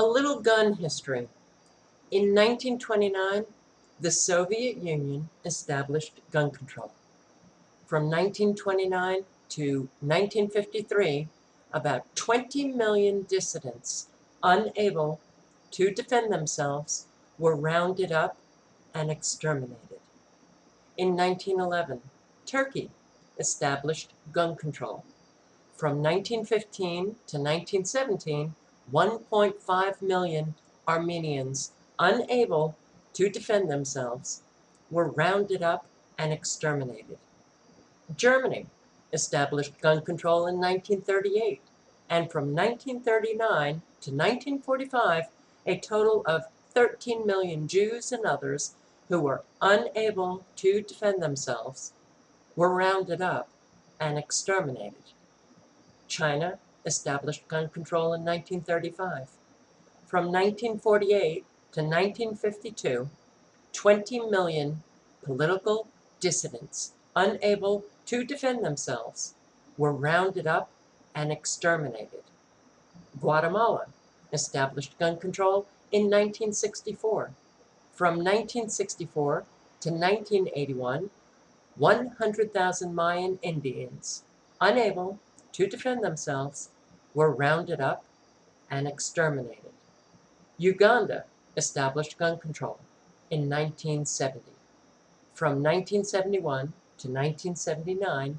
A little gun history. In 1929, the Soviet Union established gun control. From 1929 to 1953, about 20 million dissidents unable to defend themselves were rounded up and exterminated. In 1911, Turkey established gun control. From 1915 to 1917, 1.5 million Armenians unable to defend themselves were rounded up and exterminated. Germany established gun control in 1938, and from 1939 to 1945, a total of 13 million Jews and others who were unable to defend themselves were rounded up and exterminated. China established gun control in 1935. From 1948 to 1952, 20 million political dissidents unable to defend themselves were rounded up and exterminated. Guatemala established gun control in 1964. From 1964 to 1981, 100,000 Mayan Indians unable to defend themselves were rounded up and exterminated. Uganda established gun control in 1970. From 1971 to 1979,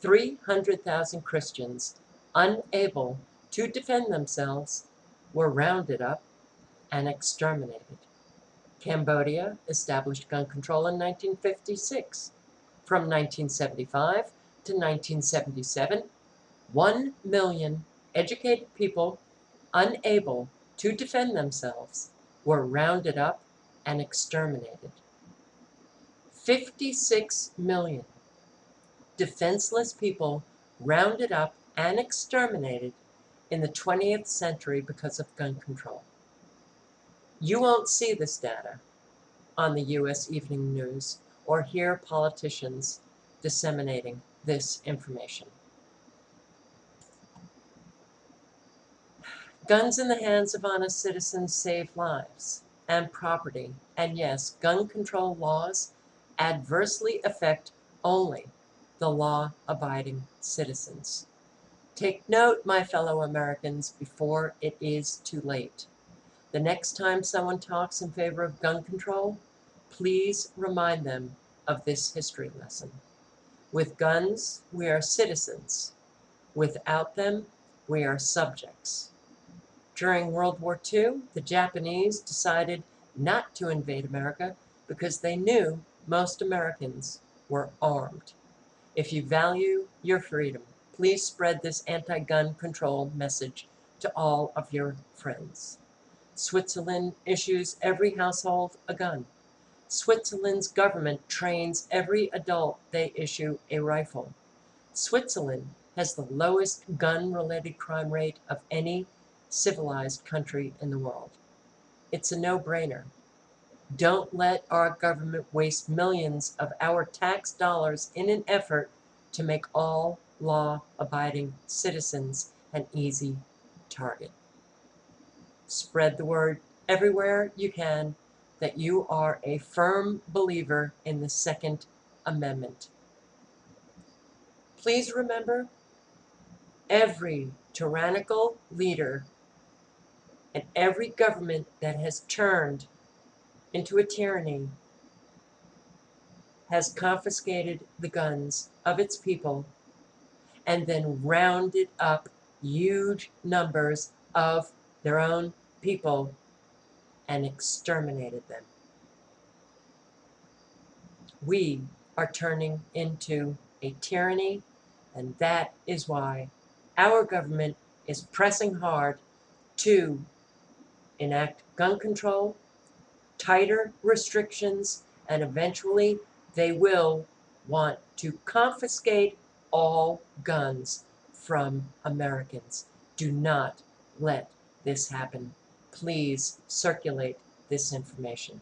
300,000 Christians unable to defend themselves were rounded up and exterminated. Cambodia established gun control in 1956. From 1975 to 1977, 1 million educated people unable to defend themselves were rounded up and exterminated. 56 million defenseless people rounded up and exterminated in the 20th century because of gun control. You won't see this data on the U.S. evening news or hear politicians disseminating this information. Guns in the hands of honest citizens save lives and property, and yes, gun control laws adversely affect only the law-abiding citizens. Take note, my fellow Americans, before it is too late. The next time someone talks in favor of gun control, please remind them of this history lesson. With guns, we are citizens. Without them, we are subjects. During World War II, the Japanese decided not to invade America because they knew most Americans were armed. If you value your freedom, please spread this anti-gun control message to all of your friends. Switzerland issues every household a gun. Switzerland's government trains every adult they issue a rifle. Switzerland has the lowest gun-related crime rate of any civilized country in the world. It's a no-brainer. Don't let our government waste millions of our tax dollars in an effort to make all law-abiding citizens an easy target. Spread the word everywhere you can that you are a firm believer in the Second Amendment. Please remember, every tyrannical leader and every government that has turned into a tyranny has confiscated the guns of its people and then rounded up huge numbers of their own people and exterminated them. We are turning into a tyranny, and that is why our government is pressing hard to enact gun control, tighter restrictions, and eventually they will want to confiscate all guns from Americans. Do not let this happen. Please circulate this information.